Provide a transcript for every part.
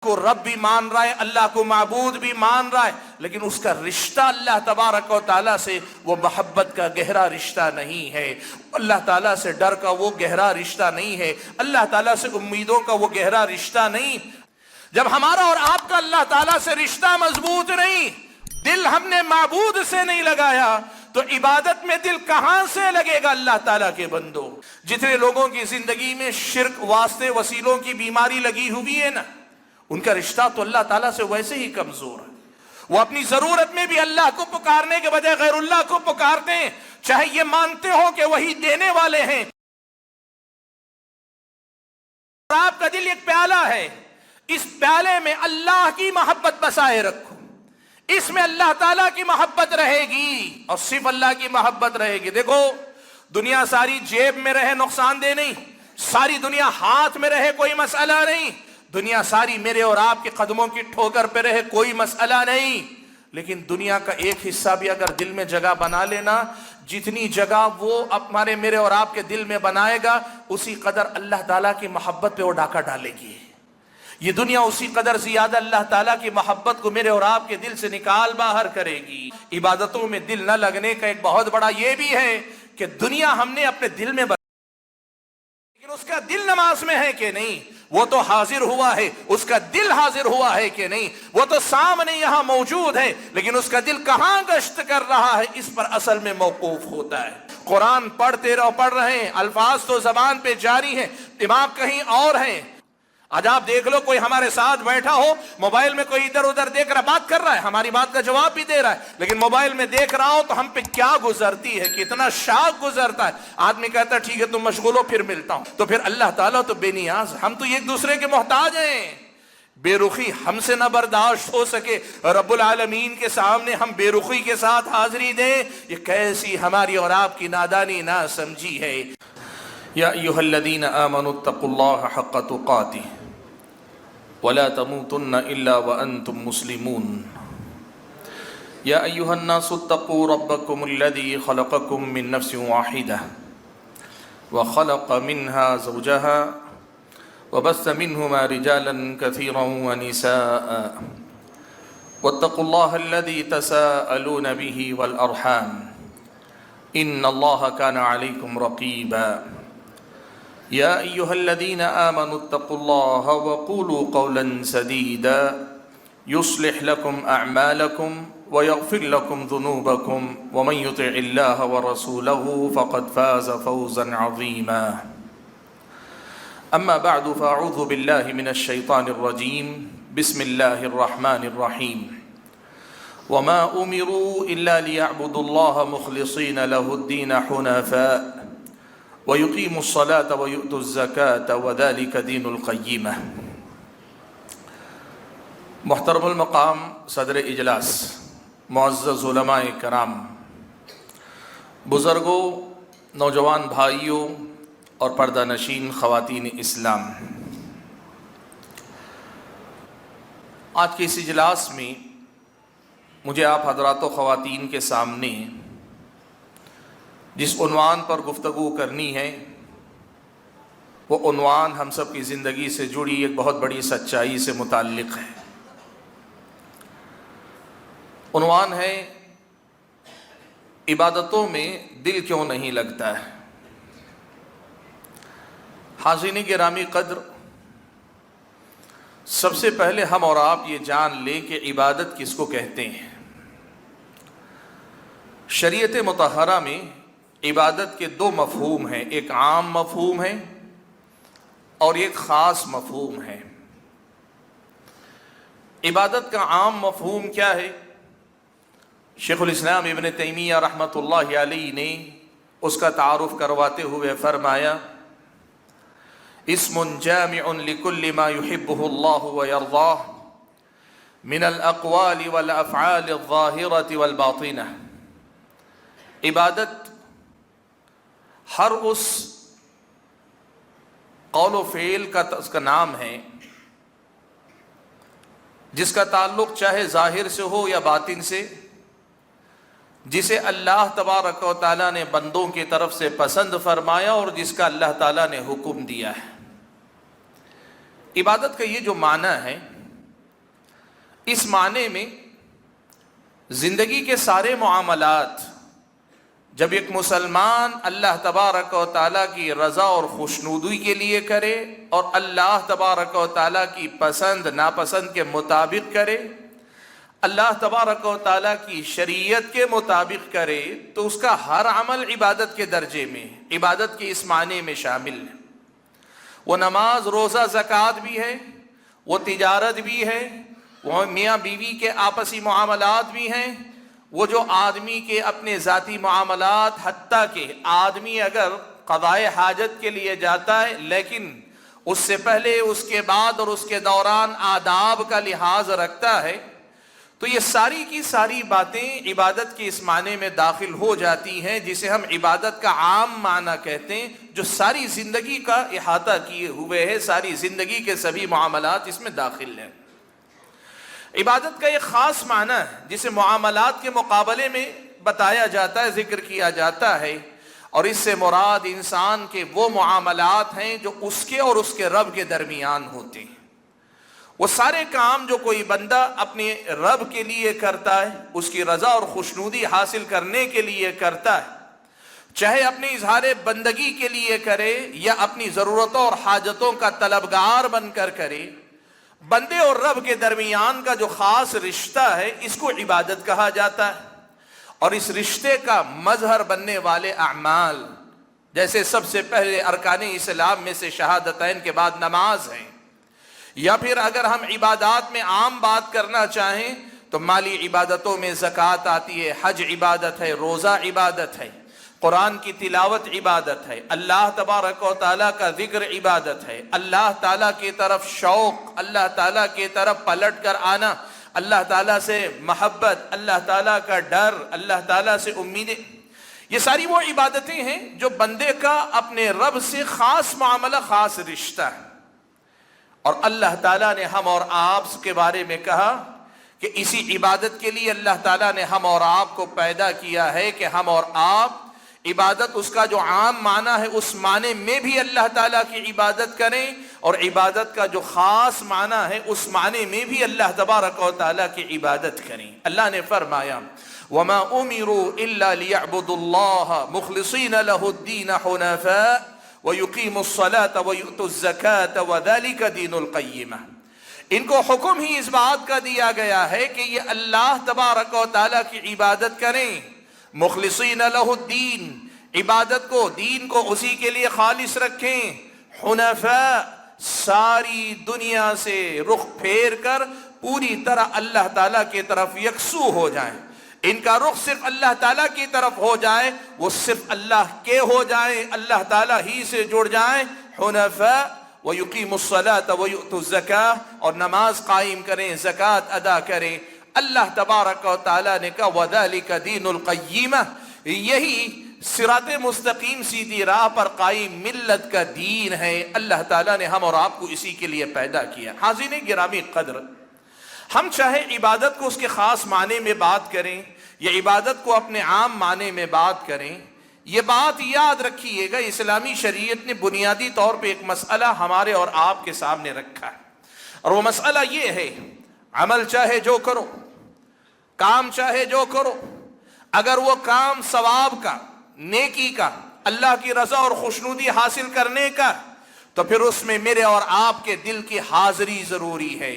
کو رب بھی مان رہا ہے، اللہ کو معبود بھی مان رہا ہے، لیکن اس کا رشتہ اللہ تبارک و تعالیٰ سے وہ محبت کا گہرا رشتہ نہیں ہے، اللہ تعالیٰ سے ڈر کا وہ گہرا رشتہ نہیں ہے، اللہ تعالیٰ سے امیدوں کا وہ گہرا رشتہ نہیں۔ جب ہمارا اور آپ کا اللہ تعالیٰ سے رشتہ مضبوط نہیں، دل ہم نے معبود سے نہیں لگایا، تو عبادت میں دل کہاں سے لگے گا اللہ تعالیٰ کے بندوں؟ جتنے لوگوں کی زندگی میں شرک، واسطے، وسیلوں کی بیماری لگی ہوئی ہے نا، ان کا رشتہ تو اللہ تعالیٰ سے ویسے ہی کمزور ہے۔ وہ اپنی ضرورت میں بھی اللہ کو پکارنے کے بجائے غیر اللہ کو پکارتے ہیں، چاہے یہ مانتے ہو کہ وہی دینے والے ہیں۔ اور آپ کا دل ایک پیالہ ہے، اس پیالے میں اللہ کی محبت بسائے رکھو، اس میں اللہ تعالیٰ کی محبت رہے گی اور صرف اللہ کی محبت رہے گی۔ دیکھو، دنیا ساری جیب میں رہے نقصان دہ نہیں، ساری دنیا ہاتھ میں رہے کوئی مسئلہ نہیں، دنیا ساری میرے اور آپ کے قدموں کی ٹھوکر پہ رہے کوئی مسئلہ نہیں، لیکن دنیا کا ایک حصہ بھی اگر دل میں جگہ بنا لینا، جتنی جگہ وہ ہمارے میرے اور آپ کے دل میں بنائے گا، اسی قدر اللہ تعالیٰ کی محبت پہ وہ ڈاکہ ڈالے گی۔ یہ دنیا اسی قدر زیادہ اللہ تعالیٰ کی محبت کو میرے اور آپ کے دل سے نکال باہر کرے گی۔ عبادتوں میں دل نہ لگنے کا ایک بہت بڑا یہ بھی ہے کہ دنیا ہم نے اپنے دل میں لیکن اس کا دل نماز میں ہے کہ نہیں؟ وہ تو حاضر ہوا ہے، اس کا دل حاضر ہوا ہے کہ نہیں؟ وہ تو سامنے یہاں موجود ہے، لیکن اس کا دل کہاں گشت کر رہا ہے، اس پر اصل میں موقوف ہوتا ہے۔ قرآن پڑھتے رہو، پڑھ رہے ہیں، الفاظ تو زبان پہ جاری ہیں، دماغ کہیں اور ہیں۔ آج آپ دیکھ لو، کوئی ہمارے ساتھ بیٹھا ہو، موبائل میں کوئی ادھر ادھر دیکھ رہا، بات کر رہا ہے، ہماری بات کا جواب بھی دے رہا ہے، لیکن موبائل میں دیکھ رہا ہو تو ہم پہ کیا گزرتی ہے، کتنا شاق گزرتا ہے۔ آدمی کہتا ہے ٹھیک ہے تم مشغول ہو، پھر ملتا ہوں۔ تو پھر اللہ تعالیٰ تو بے نیاز، ہم تو ایک دوسرے کے محتاج ہیں۔ بے رخی ہم سے نہ برداشت ہو سکے، رب العالمین کے سامنے ہم بے رخی کے ساتھ حاضری دیں، یہ کیسی ہماری اور آپ کی نادانی نہ سمجھی ہے۔ یا ایھا الذین آمنوا اتقوا اللہ حق تقاتہ ولا تموتن الا وانتم مسلمون۔ یا ایھا الناس اتقوا ربکم الذی خلقکم من نفس واحدہ وخلق منها زوجها وبث منهما رجالا كثيرا ونساء واتقوا الله الذي تساءلون به والأرحام إن الله كان عليكم رقيبا۔ يا أيها الذين آمنوا اتقوا الله وقولوا قولا سديدا يصلح لكم أعمالكم ويغفر لكم ذنوبكم ومن يطع الله ورسوله فقد فاز فوزا عظيما۔ أما بعد فأعوذ بالله من الشيطان الرجيم بسم الله الرحمن الرحيم۔ وما أمروا إلا ليعبدوا الله مخلصين له الدين حنفاء ويقيموا الصلاة ويؤتوا الزكاة وذلك دين القيمة۔ محترم المقام صدر اجلاس، معزز علماء کرام، بزرگوں، نوجوان بھائیوں اور پردہ نشین خواتین اسلام، آج کے اس اجلاس میں مجھے آپ حضرات و خواتین کے سامنے جس عنوان پر گفتگو کرنی ہے، وہ عنوان ہم سب کی زندگی سے جڑی ایک بہت بڑی سچائی سے متعلق ہے۔ عنوان ہے عبادتوں میں دل کیوں نہیں لگتا ہے۔ حاضرین گرامی قدر، سب سے پہلے ہم اور آپ یہ جان لیں کہ عبادت کس کو کہتے ہیں۔ شریعت مطہرہ میں عبادت کے دو مفہوم ہیں، ایک عام مفہوم ہے اور ایک خاص مفہوم ہے۔ عبادت کا عام مفہوم کیا ہے؟ شیخ الاسلام ابن تیمیہ رحمۃ اللہ علیہ نے اس کا تعارف کرواتے ہوئے فرمایا، اسم جامع لكل ما يحبه الله ويرضاه من الاقوال والافعال الظاهرة والباطنة۔ عبادت ہر اس قول و فعل کا اس کا نام ہے جس کا تعلق چاہے ظاہر سے ہو یا باطن سے، جسے اللہ تبارک و تعالیٰ نے بندوں کی طرف سے پسند فرمایا اور جس کا اللہ تعالیٰ نے حکم دیا ہے۔ عبادت کا یہ جو معنی ہے، اس معنی میں زندگی کے سارے معاملات جب ایک مسلمان اللہ تبارک و تعالیٰ کی رضا اور خوشنودی کے لیے کرے اور اللہ تبارک و تعالیٰ کی پسند ناپسند کے مطابق کرے، اللہ تبارک و تعالیٰ کی شریعت کے مطابق کرے، تو اس کا ہر عمل عبادت کے درجے میں، عبادت کے اس معنی میں شامل ہے۔ وہ نماز، روزہ، زکوٰۃ بھی ہے، وہ تجارت بھی ہے، وہ میاں بیوی کے آپسی معاملات بھی ہیں، وہ جو آدمی کے اپنے ذاتی معاملات، حتیٰ کہ آدمی اگر قضائے حاجت کے لیے جاتا ہے لیکن اس سے پہلے، اس کے بعد اور اس کے دوران آداب کا لحاظ رکھتا ہے، تو یہ ساری کی ساری باتیں عبادت کے اس معنی میں داخل ہو جاتی ہیں، جسے ہم عبادت کا عام معنی کہتے ہیں، جو ساری زندگی کا احاطہ کیے ہوئے ہے، ساری زندگی کے سبھی معاملات اس میں داخل ہیں۔ عبادت کا ایک خاص معنی ہے جسے معاملات کے مقابلے میں بتایا جاتا ہے، ذکر کیا جاتا ہے، اور اس سے مراد انسان کے وہ معاملات ہیں جو اس کے اور اس کے رب کے درمیان ہوتے ہیں۔ وہ سارے کام جو کوئی بندہ اپنے رب کے لیے کرتا ہے، اس کی رضا اور خوشنودی حاصل کرنے کے لیے کرتا ہے، چاہے اپنے اظہار بندگی کے لیے کرے یا اپنی ضرورتوں اور حاجتوں کا طلبگار بن کر کرے، بندے اور رب کے درمیان کا جو خاص رشتہ ہے اس کو عبادت کہا جاتا ہے۔ اور اس رشتے کا مظہر بننے والے اعمال، جیسے سب سے پہلے ارکان اسلام میں سے شہادتین کے بعد نماز ہے، یا پھر اگر ہم عبادات میں عام بات کرنا چاہیں تو مالی عبادتوں میں زکوٰۃ آتی ہے، حج عبادت ہے، روزہ عبادت ہے، قرآن کی تلاوت عبادت ہے، اللہ تبارک و تعالیٰ کا ذکر عبادت ہے، اللہ تعالیٰ کی طرف شوق، اللہ تعالیٰ کی طرف پلٹ کر آنا، اللہ تعالیٰ سے محبت، اللہ تعالیٰ کا ڈر، اللہ تعالیٰ سے امیدیں، یہ ساری وہ عبادتیں ہیں جو بندے کا اپنے رب سے خاص معاملہ، خاص رشتہ ہے۔ اور اللہ تعالیٰ نے ہم اور آپ کے بارے میں کہا کہ اسی عبادت کے لیے اللہ تعالیٰ نے ہم اور آپ کو پیدا کیا ہے کہ ہم اور آپ عبادت، اس کا جو عام معنی ہے اس معنی میں بھی اللہ تعالیٰ کی عبادت کریں، اور عبادت کا جو خاص معنی ہے اس معنی میں بھی اللہ تبارک و تعالیٰ کی عبادت کریں۔ اللہ نے فرمایا وَمَا أُمِرُوا إِلَّا لِيَعْبُدُوا اللَّهَ مُخْلِصِينَ لَهُ الدِّينَ حُنَفَاءَ وَيُقِيمُوا الصَّلَاةَ وَيُؤْتُوا الزَّكَاةَ وَذَلِكَ دِينُ الْقَيِّمَةِ۔ ان کو حکم ہی اس بات کا دیا گیا ہے کہ یہ اللہ تبارک و تعالیٰ کی عبادت کریں، مخلصین لہ الدین، عبادت کو، دین کو اسی کے لیے خالص رکھیں، حنفاء، ساری دنیا سے رخ پھیر کر پوری طرح اللہ تعالیٰ کی طرف یکسو ہو جائیں، ان کا رخ صرف اللہ تعالیٰ کی طرف ہو جائے، وہ صرف اللہ کے ہو جائیں، اللہ تعالیٰ ہی سے جڑ جائیں، حنفاء وَيُقِيمُوا الصَّلَاةَ وَيُؤْتُوا الزَّكَاةَ، اور نماز قائم کریں، زکوٰۃ ادا کریں۔ اللہ تبارک و تعالیٰ نے کہا وَذَلِكَ دِينُ الْقَيِّمَةِ، یہی صراط مستقیم، سیدھی راہ پر قائم ملت کا دین ہے۔ اللہ تعالیٰ نے ہم اور آپ کو اسی کے لیے پیدا کیا۔ حاضرین گرامی قدر، ہم چاہے عبادت کو اس کے خاص معنی میں بات کریں یا عبادت کو اپنے عام معنی میں بات کریں، یہ بات یاد رکھیے گا، اسلامی شریعت نے بنیادی طور پہ ایک مسئلہ ہمارے اور آپ کے سامنے رکھا ہے، اور وہ مسئلہ یہ ہے، عمل چاہے جو کرو، کام چاہے جو کرو، اگر وہ کام ثواب کا، نیکی کا، اللہ کی رضا اور خوشنودی حاصل کرنے کا، تو پھر اس میں میرے اور آپ کے دل کی حاضری ضروری ہے۔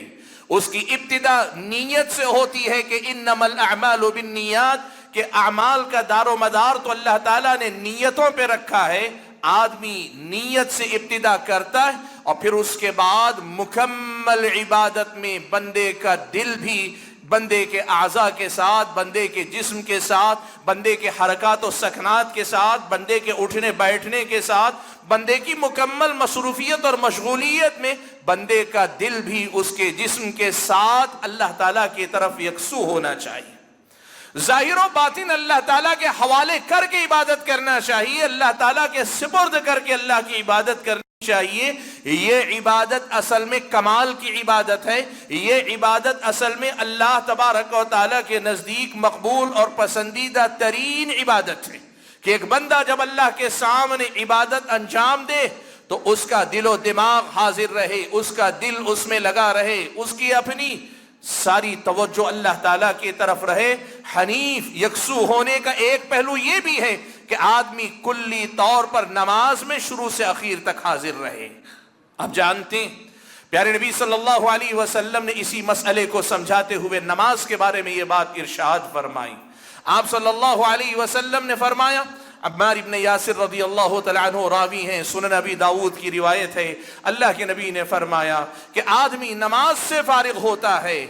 اس کی ابتدا نیت سے ہوتی ہے کہ انما الاعمال بالنیات، کہ اعمال کا دار و مدار تو اللہ تعالیٰ نے نیتوں پہ رکھا ہے، آدمی نیت سے ابتدا کرتا ہے، اور پھر اس کے بعد مکمل عبادت میں بندے کا دل بھی، بندے کے اعضاء کے ساتھ، بندے کے جسم کے ساتھ، بندے کے حرکات و سکنات کے ساتھ، بندے کے اٹھنے بیٹھنے کے ساتھ، بندے کی مکمل مصروفیت اور مشغولیت میں بندے کا دل بھی اس کے جسم کے ساتھ اللہ تعالیٰ کی طرف یکسو ہونا چاہیے، ظاہر و باطن اللہ تعالیٰ کے حوالے کر کے عبادت کرنا چاہیے، اللہ تعالیٰ کے سپرد کر کے اللہ کی عبادت کرنی چاہیے۔ یہ عبادت اصل میں کمال کی عبادت ہے، یہ عبادت اصل میں اللہ تبارک و تعالیٰ کے نزدیک مقبول اور پسندیدہ ترین عبادت ہے، کہ ایک بندہ جب اللہ کے سامنے عبادت انجام دے تو اس کا دل و دماغ حاضر رہے، اس کا دل اس میں لگا رہے، اس کی اپنی ساری توجہ اللہ تعالیٰ کی طرف رہے. حنیف یکسو ہونے کا ایک پہلو یہ بھی ہے کہ آدمی کلی طور پر نماز میں شروع سے اخیر تک حاضر رہے. آپ جانتے ہیں پیارے نبی صلی اللہ علیہ وسلم نے اسی مسئلے کو سمجھاتے ہوئے نماز کے بارے میں یہ بات ارشاد فرمائی. آپ صلی اللہ علیہ وسلم نے فرمایا, عمار ابن یاسر رضی اللہ تعالیٰ عنہ راوی ہیں, سنن ابی داؤد کی روایت ہے, اللہ کے نبی نے فرمایا کہ آدمی نماز سے فارغ ہوتا ہے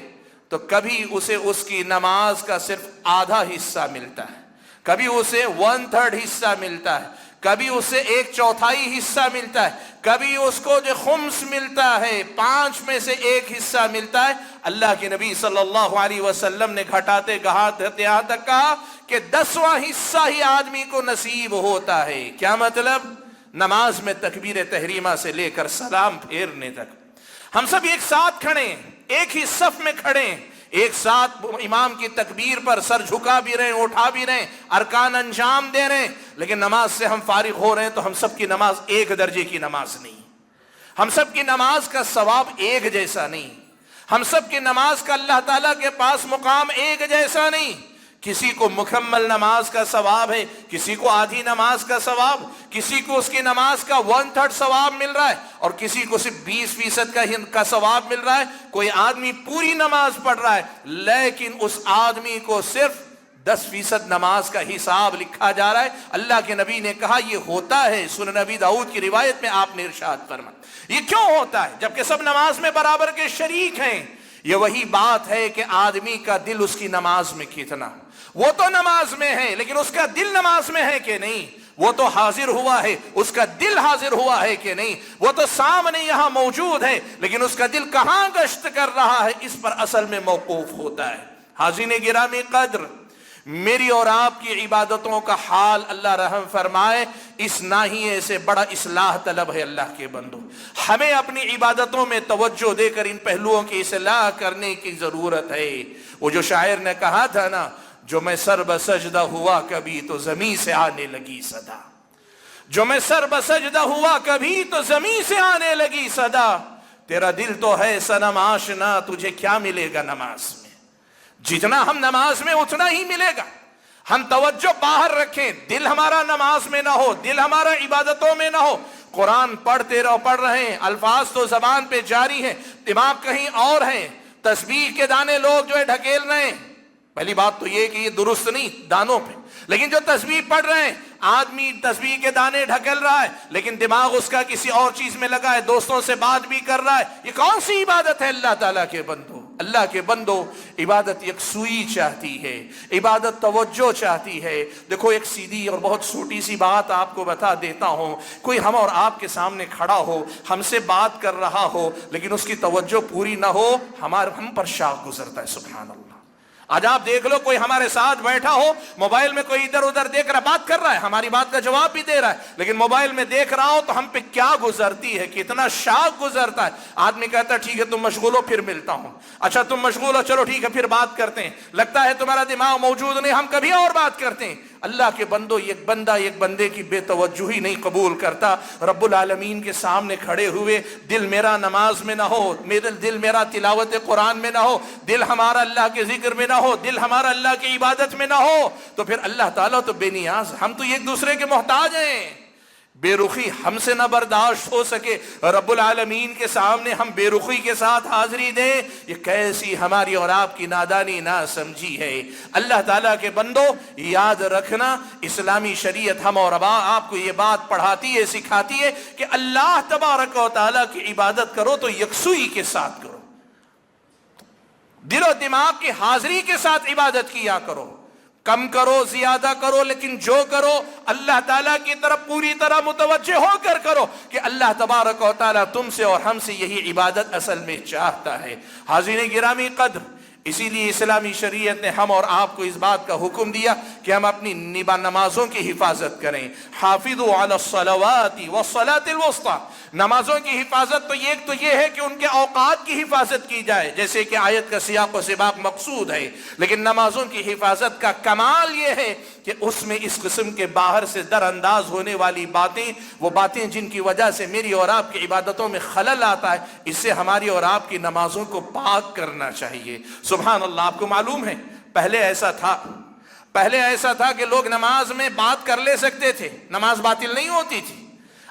تو کبھی اسے اس کی نماز کا صرف آدھا حصہ ملتا ہے, کبھی اسے 1/3 حصہ ملتا ہے, کبھی اسے 1/4 حصہ ملتا ہے, کبھی اس کو جو خمس ملتا ہے 5 میں سے 1 حصہ ملتا ہے. اللہ کے نبی صلی اللہ علیہ وسلم نے گھٹاتے گھٹاتے یہاں تک کہا کہ 10واں حصہ ہی آدمی کو نصیب ہوتا ہے. کیا مطلب؟ نماز میں تکبیر تحریمہ سے لے کر سلام پھیرنے تک ہم سب ایک ساتھ کھڑے ہیں, ایک ہی صف میں کھڑے ہیں, ایک ساتھ امام کی تکبیر پر سر جھکا بھی رہے ہیں, اٹھا بھی رہے ہیں, ارکان انجام دے رہے ہیں, لیکن نماز سے ہم فارغ ہو رہے ہیں تو ہم سب کی نماز ایک درجے کی نماز نہیں, ہم سب کی نماز کا ثواب ایک جیسا نہیں, ہم سب کی نماز کا اللہ تعالیٰ کے پاس مقام ایک جیسا نہیں. کسی کو مکمل نماز کا ثواب ہے, کسی کو آدھی نماز کا ثواب, کسی کو اس کی نماز کا 1/3 ثواب مل رہا ہے, اور کسی کو صرف 20% کا ثواب مل رہا ہے. کوئی آدمی پوری نماز پڑھ رہا ہے لیکن اس آدمی کو صرف 10% نماز کا حساب لکھا جا رہا ہے. اللہ کے نبی نے کہا یہ ہوتا ہے, سنن ابی داؤد کی روایت میں آپ نے ارشاد فرمایا. یہ کیوں ہوتا ہے جبکہ سب نماز میں برابر کے شریک ہیں؟ یہ وہی بات ہے کہ آدمی کا دل اس کی نماز میں کتنا, وہ تو نماز میں ہے لیکن اس کا دل نماز میں ہے کہ نہیں, وہ تو حاضر ہوا ہے, اس کا دل حاضر ہوا ہے کہ نہیں, وہ تو سامنے یہاں موجود ہے لیکن اس کا دل کہاں گشت کر رہا ہے, اس پر اصل میں موقوف ہوتا ہے. حاضرین گرامی قدر, میری اور آپ کی عبادتوں کا حال اللہ رحم فرمائے اس ناحیے سے بڑا اصلاح طلب ہے. اللہ کے بندو, ہمیں اپنی عبادتوں میں توجہ دے کر ان پہلوؤں کی اصلاح کرنے کی ضرورت ہے. وہ جو شاعر نے کہا تھا نا, جو میں سر بسجدہ ہوا کبھی تو زمین سے آنے لگی صدا, جو میں سر بسجدہ ہوا کبھی تو زمین سے آنے لگی صدا, تیرا دل تو ہے صنم آشنا تجھے کیا ملے گا نماز میں. جتنا ہم نماز میں اتنا ہی ملے گا. ہم توجہ باہر رکھیں, دل ہمارا نماز میں نہ ہو, دل ہمارا عبادتوں میں نہ ہو. قرآن پڑھتے رہو, پڑھ رہے ہیں, الفاظ تو زبان پہ جاری ہیں, دماغ کہیں اور ہے, تسبیح کے دانے لوگ جو ہے ڈھکیل رہے ہیں. پہلی بات تو یہ کہ یہ درست نہیں دانوں پہ, لیکن جو تسبیح پڑھ رہے ہیں, آدمی تسبیح کے دانے ڈھکل رہا ہے لیکن دماغ اس کا کسی اور چیز میں لگا ہے, دوستوں سے بات بھی کر رہا ہے. یہ کون سی عبادت ہے اللہ تعالیٰ کے بندو؟ اللہ کے بندو, عبادت یکسوئی چاہتی ہے, عبادت توجہ چاہتی ہے. دیکھو ایک سیدھی اور بہت چھوٹی سی بات آپ کو بتا دیتا ہوں. کوئی ہم اور آپ کے سامنے کھڑا ہو, ہم سے بات کر رہا ہو لیکن اس کی توجہ پوری نہ ہو, ہم پر شاخ گزرتا ہے. سبحان اللہ. آج آپ دیکھ لو کوئی ہمارے ساتھ بیٹھا ہو, موبائل میں کوئی ادھر ادھر دیکھ رہا, بات کر رہا ہے, ہماری بات کا جواب بھی دے رہا ہے, لیکن موبائل میں دیکھ رہا ہو تو ہم پہ کیا گزرتی ہے, کتنا شاخ گزرتا ہے. آدمی کہتا ہے ٹھیک ہے تم مشغول ہو پھر ملتا ہوں, اچھا تم مشغول ہو چلو ٹھیک ہے پھر بات کرتے ہیں, لگتا ہے تمہارا دماغ موجود نہیں, ہم کبھی اور بات کرتے ہیں. اللہ کے بندو, ایک بندہ ایک بندے کی بے توجہی نہیں قبول کرتا. رب العالمین کے سامنے کھڑے ہوئے دل میرا نماز میں نہ ہو, دل میرا تلاوت قرآن میں نہ ہو, دل ہمارا اللہ کے ذکر میں نہ ہو, دل ہمارا اللہ کی عبادت میں نہ ہو, تو پھر اللہ تعالیٰ تو بے نیاز, ہم تو ایک دوسرے کے محتاج ہیں. بے رخی ہم سے نہ برداشت ہو سکے, رب العالمین کے سامنے ہم بے رخی کے ساتھ حاضری دیں, یہ کیسی ہماری اور آپ کی نادانی نہ سمجھی ہے. اللہ تعالیٰ کے بندو, یاد رکھنا اسلامی شریعت ہم اور آپ کو یہ بات پڑھاتی ہے, سکھاتی ہے کہ اللہ تبارک و تعالیٰ کی عبادت کرو تو یکسوئی کے ساتھ کرو, دل و دماغ کی حاضری کے ساتھ عبادت کیا کرو. کم کرو زیادہ کرو لیکن جو کرو اللہ تعالیٰ کی طرف پوری طرح متوجہ ہو کر کرو کہ اللہ تبارک و تعالیٰ تم سے اور ہم سے یہی عبادت اصل میں چاہتا ہے. حاضرین گرامی قدر, اسی لیے اسلامی شریعت نے ہم اور آپ کو اس بات کا حکم دیا کہ ہم اپنی نمازوں کی حفاظت کریں. حافظوا علی الصلوات والصلاۃ الوسطی. نمازوں کی حفاظت تو یہ ہے کہ ان کے اوقات کی حفاظت کی جائے جیسے کہ آیت کا سیاق و سباق مقصود ہے، لیکن نمازوں کی حفاظت کا کمال یہ ہے کہ اس میں اس قسم کے باہر سے در انداز ہونے والی باتیں، وہ باتیں جن کی وجہ سے میری اور آپ کی عبادتوں میں خلل آتا ہے، اس سے ہماری اور آپ کی نمازوں کو پاک کرنا چاہیے. سبحان اللہ. آپ کو معلوم ہے پہلے ایسا تھا کہ لوگ نماز میں بات کر لے سکتے تھے، نماز باطل نہیں ہوتی تھی.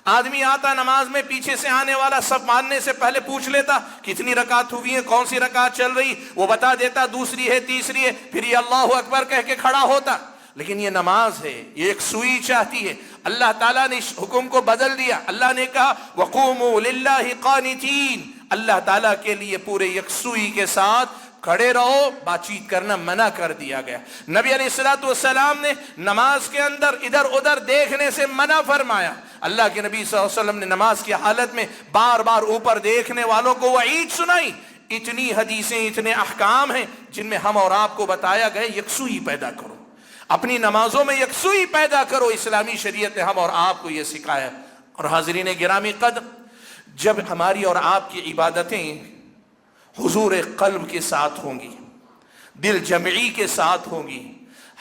آدمی آتا نماز میں، پیچھے سے آنے والا سب ماننے سے پہلے پوچھ لیتا کتنی رکعت ہوئی ہیں، کون سی رکعت چل رہی، وہ بتا دیتا دوسری ہے تیسری ہے، پھر یہ اللہ اکبر کہہ کے کھڑا ہوتا. لیکن یہ نماز ہے، یہ ایک سوئی چاہتی ہے. اللہ تعالیٰ نے اس حکم کو بدل دیا. اللہ نے کہا وَقُومُوا لِلَّهِ قَانِتِينَ. اللہ تعالیٰ کے لیے پورے یکسوئی کے ساتھ کھڑے رہو، بات چیت کرنا منع کر دیا گیا. نبی علیہ السلام نے نماز کے اندر ادھر ادھر دیکھنے سے منع فرمایا. اللہ کے نبی صلی اللہ علیہ وسلم نے نماز کی حالت میں بار بار اوپر دیکھنے والوں کو وعید سنائی. اتنی حدیثیں، اتنے احکام ہیں جن میں ہم اور آپ کو بتایا گیا یکسوئی پیدا کرو، اپنی نمازوں میں یکسوئی پیدا کرو. اسلامی شریعت نے ہم اور آپ کو یہ سکھایا. اور حاضرین گرامی قدر، جب ہماری اور آپ کی عبادتیں حضور قلب کے ساتھ ہوں گی، دل جمعی کے ساتھ ہوں گی،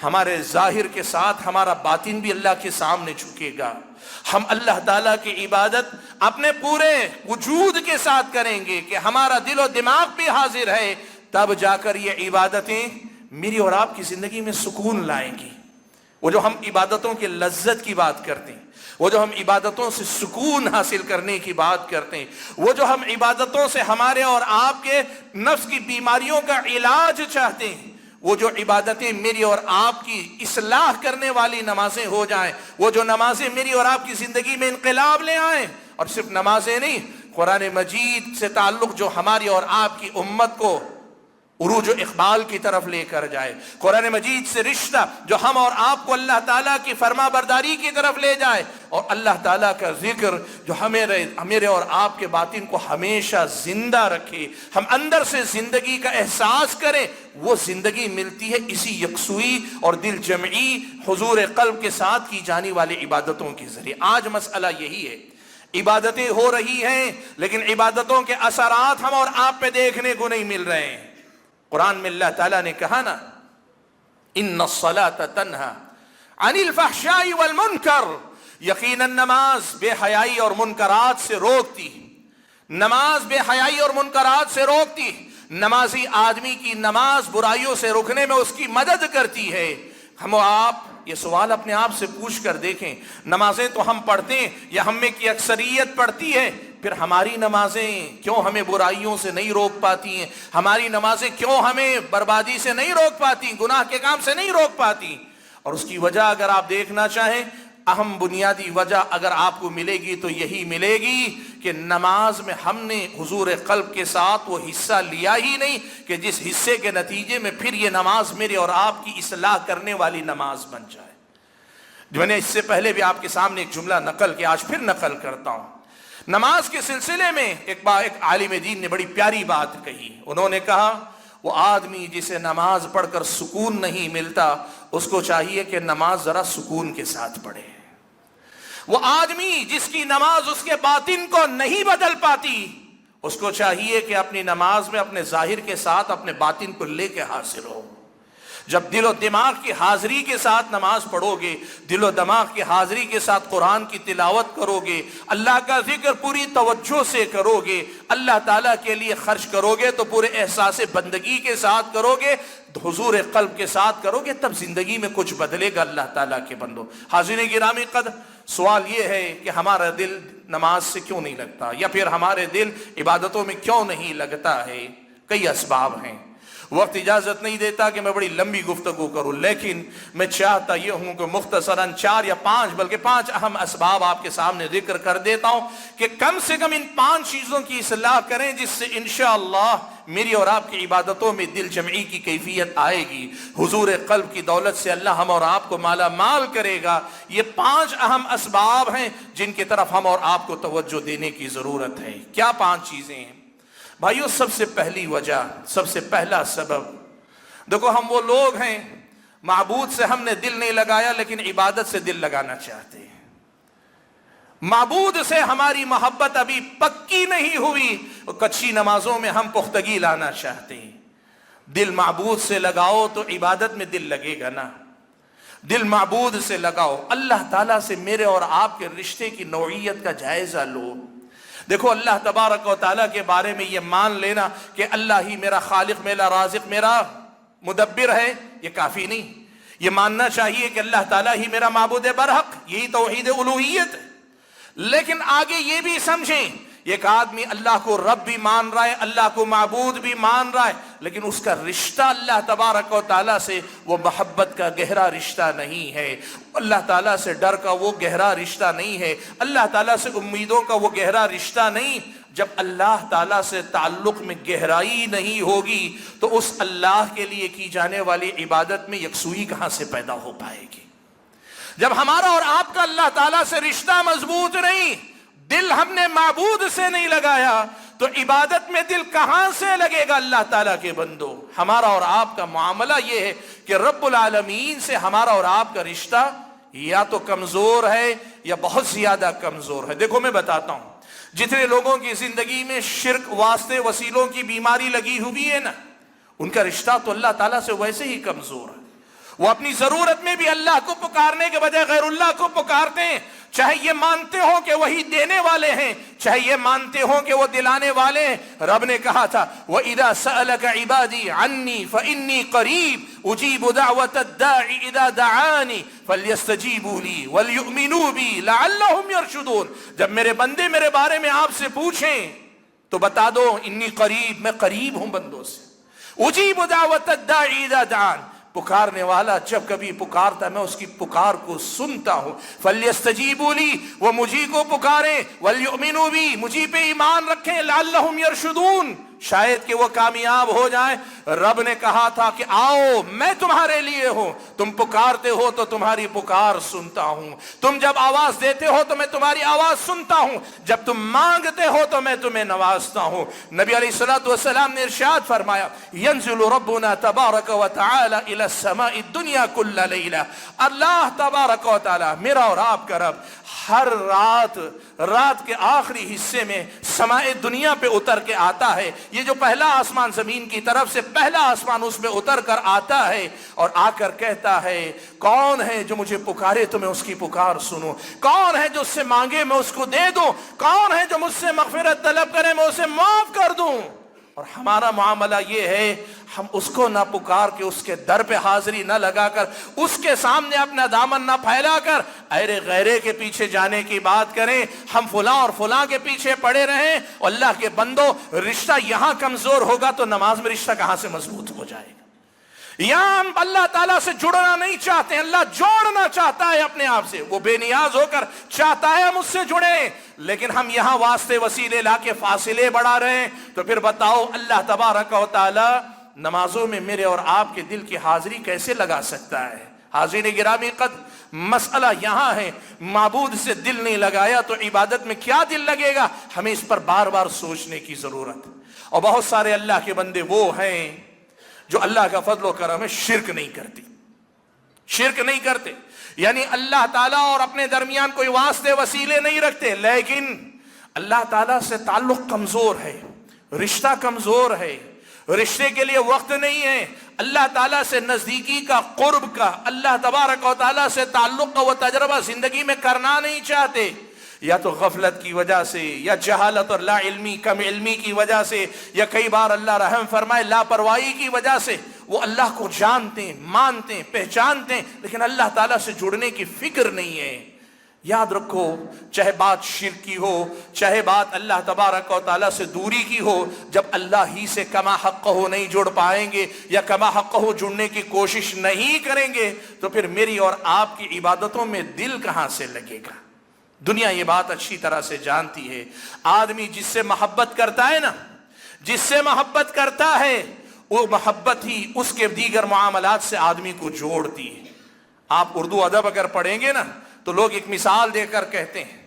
ہمارے ظاہر کے ساتھ ہمارا باطن بھی اللہ کے سامنے جھکے گا، ہم اللہ تعالیٰ کی عبادت اپنے پورے وجود کے ساتھ کریں گے کہ ہمارا دل و دماغ بھی حاضر ہے، تب جا کر یہ عبادتیں میری اور آپ کی زندگی میں سکون لائیں گی. وہ جو ہم عبادتوں کی لذت کی بات کرتے ہیں، وہ جو ہم عبادتوں سے سکون حاصل کرنے کی بات کرتے ہیں، وہ جو ہم عبادتوں سے ہمارے اور آپ کے نفس کی بیماریوں کا علاج چاہتے ہیں، وہ جو عبادتیں میری اور آپ کی اصلاح کرنے والی نمازیں ہو جائیں، وہ جو نمازیں میری اور آپ کی زندگی میں انقلاب لے آئیں. اور صرف نمازیں نہیں، قرآن مجید سے تعلق جو ہماری اور آپ کی امت کو عروج و اقبال کی طرف لے کر جائے، قرآن مجید سے رشتہ جو ہم اور آپ کو اللہ تعالیٰ کی فرما برداری کی طرف لے جائے، اور اللہ تعالیٰ کا ذکر جو ہمارے اور آپ کے باطن کو ہمیشہ زندہ رکھے، ہم اندر سے زندگی کا احساس کریں. وہ زندگی ملتی ہے اسی یکسوئی اور دل جمعی حضور قلب کے ساتھ کی جانے والی عبادتوں کے ذریعے. آج مسئلہ یہی ہے، عبادتیں ہو رہی ہیں لیکن عبادتوں کے اثرات ہم اور آپ پہ دیکھنے کو نہیں مل رہے ہیں. قرآن میں اللہ تعالیٰ نے کہا نا ان الصلاۃ تنہا عن الفحشاء والمنکر، یقیناً نماز بے حیائی اور منکرات سے روکتی، نماز بے حیائی اور منکرات سے روکتی. نمازی آدمی کی نماز برائیوں سے رکنے میں اس کی مدد کرتی ہے. ہم و آپ یہ سوال اپنے آپ سے پوچھ کر دیکھیں، نمازیں تو ہم پڑھتے ہیں یا ہم میں کی اکثریت پڑھتی ہے، پھر ہماری نمازیں کیوں ہمیں برائیوں سے نہیں روک پاتی ہیں؟ ہماری نمازیں کیوں ہمیں بربادی سے نہیں روک پاتی، گناہ کے کام سے نہیں روک پاتی؟ اور اس کی وجہ اگر آپ دیکھنا چاہیں، اہم بنیادی وجہ اگر آپ کو ملے گی تو یہی ملے گی کہ نماز میں ہم نے حضور قلب کے ساتھ وہ حصہ لیا ہی نہیں کہ جس حصے کے نتیجے میں پھر یہ نماز میرے اور آپ کی اصلاح کرنے والی نماز بن جائے. میں نے اس سے پہلے بھی آپ کے سامنے ایک جملہ نقل کیا، آج پھر نقل کرتا ہوں. نماز کے سلسلے میں ایک عالم دین نے بڑی پیاری بات کہی. انہوں نے کہا وہ آدمی جسے نماز پڑھ کر سکون نہیں ملتا، اس کو چاہیے کہ نماز ذرا سکون کے ساتھ پڑھے. وہ آدمی جس کی نماز اس کے باطن کو نہیں بدل پاتی، اس کو چاہیے کہ اپنی نماز میں اپنے ظاہر کے ساتھ اپنے باطن کو لے کے حاضر ہو. جب دل و دماغ کی حاضری کے ساتھ نماز پڑھو گے، دل و دماغ کی حاضری کے ساتھ قرآن کی تلاوت کرو گے، اللہ کا ذکر پوری توجہ سے کرو گے، اللہ تعالیٰ کے لیے خرچ کرو گے تو پورے احساس بندگی کے ساتھ کرو گے، حضور قلب کے ساتھ کرو گے، تب زندگی میں کچھ بدلے گا. اللہ تعالیٰ کے بندو، حاضرین گرامی قدر، سوال یہ ہے کہ ہمارا دل نماز سے کیوں نہیں لگتا، یا پھر ہمارے دل عبادتوں میں کیوں نہیں لگتا ہے؟ کئی اسباب ہیں. وقت اجازت نہیں دیتا کہ میں بڑی لمبی گفتگو کروں، لیکن میں چاہتا یہ ہوں کہ مختصراً 4 یا 5 بلکہ 5 اہم اسباب آپ کے سامنے ذکر کر دیتا ہوں کہ کم سے کم ان 5 چیزوں کی اصلاح کریں، جس سے انشاءاللہ میری اور آپ کی عبادتوں میں دل جمعی کی کیفیت آئے گی. حضور قلب کی دولت سے اللہ ہم اور آپ کو مالا مال کرے گا. یہ 5 اہم اسباب ہیں جن کی طرف ہم اور آپ کو توجہ دینے کی ضرورت ہے. کیا 5 چیزیں ہیں؟ بھائیو سب سے پہلی وجہ، سب سے پہلا سبب، دیکھو ہم وہ لوگ ہیں معبود سے ہم نے دل نہیں لگایا لیکن عبادت سے دل لگانا چاہتے ہیں۔ معبود سے ہماری محبت ابھی پکی نہیں ہوئی، کچی نمازوں میں ہم پختگی لانا چاہتے ہیں۔ دل معبود سے لگاؤ تو عبادت میں دل لگے گا نا۔ دل معبود سے لگاؤ، اللہ تعالیٰ سے میرے اور آپ کے رشتے کی نوعیت کا جائزہ لو۔ دیکھو اللہ تبارک و تعالیٰ کے بارے میں یہ مان لینا کہ اللہ ہی میرا خالق، میرا رازق، میرا مدبر ہے، یہ کافی نہیں۔ یہ ماننا چاہیے کہ اللہ تعالیٰ ہی میرا معبود برحق، یہی توحید الوہیت ہے۔ لیکن آگے یہ بھی سمجھیں، ایک آدمی اللہ کو رب بھی مان رہا ہے، اللہ کو معبود بھی مان رہا ہے، لیکن اس کا رشتہ اللہ تبارک و تعالیٰ سے وہ محبت کا گہرا رشتہ نہیں ہے، اللہ تعالیٰ سے ڈر کا وہ گہرا رشتہ نہیں ہے، اللہ تعالیٰ سے امیدوں کا وہ گہرا رشتہ نہیں۔ جب اللہ تعالیٰ سے تعلق میں گہرائی نہیں ہوگی تو اس اللہ کے لیے کی جانے والی عبادت میں یکسوئی کہاں سے پیدا ہو پائے گی؟ جب ہمارا اور آپ کا اللہ تعالیٰ سے رشتہ مضبوط نہیں، دل ہم نے معبود سے نہیں لگایا تو عبادت میں دل کہاں سے لگے گا اللہ تعالیٰ کے بندو؟ ہمارا اور آپ کا معاملہ یہ ہے کہ رب العالمین سے ہمارا اور آپ کا رشتہ یا تو کمزور ہے یا بہت زیادہ کمزور ہے۔ دیکھو میں بتاتا ہوں، جتنے لوگوں کی زندگی میں شرک، واسطے، وسیلوں کی بیماری لگی ہوئی ہے نا، ان کا رشتہ تو اللہ تعالیٰ سے ویسے ہی کمزور ہے۔ وہ اپنی ضرورت میں بھی اللہ کو پکارنے کے بجائے غیر اللہ کو پکارتے ہیں، چاہے یہ مانتے ہو کہ وہی دینے والے ہیں، چاہے یہ مانتے ہو کہ وہ دلانے والے ہیں۔ رب نے کہا تھا وَإِذَا سَأَلَكَ عِبَادِي عَنِّي فَإِنِّي قَرِيبٌ أُجِيبُ دَعْوَةَ الدَّاعِ إِذَا دَعَانِ فَلْيَسْتَجِيبُوا لِي وَلْيُؤْمِنُوا بِي لَعَلَّهُمْ يَرْشُدُونَ۔ جب میرے بندے میرے بارے میں آپ سے پوچھیں تو بتا دو انی قریب، میں قریب ہوں بندوں سے۔ اجیب دعوت الداعی اذا دعان، پکارنے والا جب کبھی پکارتا میں اس کی پکار کو سنتا ہوں۔ فَلْيَسْتَجِيبُوا لِي، وہ مجھے کو پکاریں، وَلْيُؤْمِنُوا بِي، مجھے پہ ایمان رکھیں، لَعَلَّهُمْ يَرْشُدُونَ، شاید کہ وہ کامیاب ہو جائیں۔ رب نے کہا تھا کہ آؤ میں تمہارے لیے ہوں، تم پکارتے ہو تو تمہاری پکار سنتا ہوں، تم جب آواز دیتے ہو تو میں تمہاری آواز سنتا ہوں، جب تم مانگتے ہو تو میں تمہیں نوازتا ہوں۔ نبی علیہ الصلوۃ والسلام نے ارشاد فرمایا ينزل ربنا تبارک و تعالی الى السماء الدنيا كل ليلہ، اللہ تبارک و تعالی میرا اور آپ کا رب ہر رات کے آخری حصے میں سماء دنیا پہ اتر کے آتا ہے۔ یہ جو پہلا آسمان زمین کی طرف سے پہلا آسمان اس میں اتر کر آتا ہے اور آ کر کہتا ہے کون ہے جو مجھے پکارے تو میں اس کی پکار سنوں، کون ہے جو اس سے مانگے میں اس کو دے دوں، کون ہے جو مجھ سے مغفرت طلب کرے میں اسے معاف کر دوں۔ اور ہمارا معاملہ یہ ہے ہم اس کو نہ پکار کے اس کے در پہ حاضری نہ لگا کر اس کے سامنے اپنا دامن نہ پھیلا کر ایرے غیرے کے پیچھے جانے کی بات کریں، ہم فلاں اور فلاں کے پیچھے پڑے رہیں۔ اللہ کے بندو، رشتہ یہاں کمزور ہوگا تو نماز میں رشتہ کہاں سے مضبوط ہو جائے گا؟ یہاں ہم اللہ تعالیٰ سے جڑنا نہیں چاہتے، اللہ جوڑنا چاہتا ہے اپنے آپ سے، وہ بے نیاز ہو کر چاہتا ہے ہم اس سے جڑیں، لیکن ہم یہاں واسطے وسیلے لا کے فاصلے بڑھا رہے ہیں۔ تو پھر بتاؤ اللہ تبارک و تعالیٰ نمازوں میں میرے اور آپ کے دل کی حاضری کیسے لگا سکتا ہے؟ حاضرین گرامی قدر، مسئلہ یہاں ہے، معبود سے دل نہیں لگایا تو عبادت میں کیا دل لگے گا؟ ہمیں اس پر بار بار سوچنے کی ضرورت۔ اور بہت سارے اللہ کے بندے وہ ہیں جو اللہ کا فضل و کرم ہے شرک نہیں کرتے، شرک نہیں کرتے، یعنی اللہ تعالیٰ اور اپنے درمیان کوئی واسطے وسیلے نہیں رکھتے، لیکن اللہ تعالیٰ سے تعلق کمزور ہے، رشتہ کمزور ہے، رشتے کے لیے وقت نہیں ہے، اللہ تعالیٰ سے نزدیکی کا، قرب کا، اللہ تبارک و تعالیٰ سے تعلق کا وہ تجربہ زندگی میں کرنا نہیں چاہتے، یا تو غفلت کی وجہ سے، یا جہالت اور لا علمی، کم علمی کی وجہ سے، یا کئی بار اللہ رحم فرمائے لاپرواہی کی وجہ سے وہ اللہ کو جانتے ہیں، مانتے ہیں، پہچانتے ہیں، لیکن اللہ تعالیٰ سے جڑنے کی فکر نہیں ہے۔ یاد رکھو، چاہے بات شرک کی ہو، چاہے بات اللہ تبارک و تعالیٰ سے دوری کی ہو، جب اللہ ہی سے کما حق ہو نہیں جڑ پائیں گے یا کما حق ہو جڑنے کی کوشش نہیں کریں گے تو پھر میری اور آپ کی عبادتوں میں دل کہاں سے لگے گا؟ دنیا یہ بات اچھی طرح سے جانتی ہے، آدمی جس سے محبت کرتا ہے نا، جس سے محبت کرتا ہے وہ محبت ہی اس کے دیگر معاملات سے آدمی کو جوڑتی ہے۔ آپ اردو ادب اگر پڑھیں گے نا تو لوگ ایک مثال دے کر کہتے ہیں،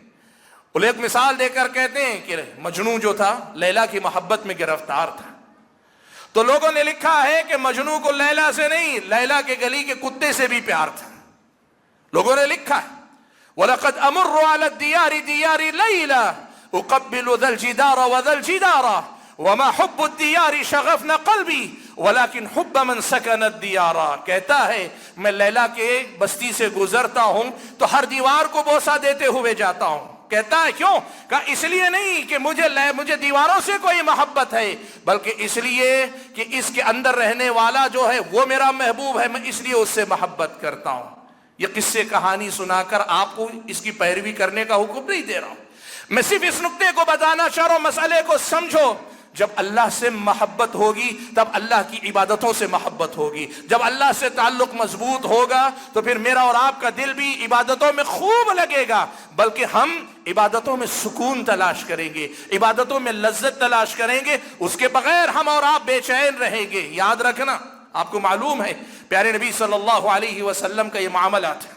وہ ایک مثال دے کر کہتے ہیں کہ مجنو جو تھا لیلا کی محبت میں گرفتار تھا، تو لوگوں نے لکھا ہے کہ مجنو کو لیلا سے نہیں، لیلا کے گلی کے کتے سے بھی پیار تھا۔ لوگوں نے لکھا ہے وَلَقَدْ أَمُرُّ عَلَى الدِّيَارِ دِيَارِ لَيْلَا أُقَبِّلُ ذَا الْجِدَارَ وَذَا الْجِدَارَ وَمَا حُبُّ الدِّيَارِ شَغَفْنَ قَلْبِي وَلَكِنْ حُبَّ مَنْ سَكَنَ الدِّيَارَ۔ کہتا ہے میں لیلا کے بستی سے گزرتا ہوں تو ہر دیوار کو بوسہ دیتے ہوئے جاتا ہوں۔ کہتا ہے کیوں؟ کہا اس لیے نہیں کہ مجھے دیواروں سے کوئی محبت ہے، بلکہ اس لیے کہ اس کے اندر رہنے والا جو ہے وہ میرا محبوب ہے، میں اس لیے اس سے محبت کرتا ہوں۔ یہ قصے کہانی سنا کر آپ کو اس کی پیروی کرنے کا حکم نہیں دے رہا ہوں، میں صرف اس نقطے کو بتانا چاہ رہا ہوں، مسئلے کو سمجھو۔ جب اللہ سے محبت ہوگی تب اللہ کی عبادتوں سے محبت ہوگی، جب اللہ سے تعلق مضبوط ہوگا تو پھر میرا اور آپ کا دل بھی عبادتوں میں خوب لگے گا، بلکہ ہم عبادتوں میں سکون تلاش کریں گے، عبادتوں میں لذت تلاش کریں گے، اس کے بغیر ہم اور آپ بے چین رہیں گے۔ یاد رکھنا، آپ کو معلوم ہے پیارے نبی صلی اللہ علیہ وسلم کا یہ معاملات ہے۔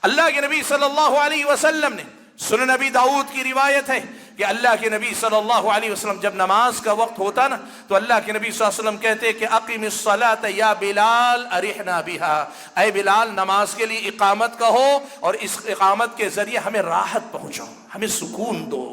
اللہ کے نبی صلی اللہ علیہ وسلم نے، سنن نبی داؤد کی روایت ہے کہ اللہ کے نبی صلی اللہ علیہ وسلم جب نماز کا وقت ہوتا نا تو اللہ کے نبی صلی اللہ علیہ وسلم کہتے کہ اقیم الصلاۃ یا بلال ارحنا بها، اے بلال نماز کے لیے اقامت کہو اور اس اقامت کے ذریعے ہمیں راحت پہنچاؤ، ہمیں سکون دو۔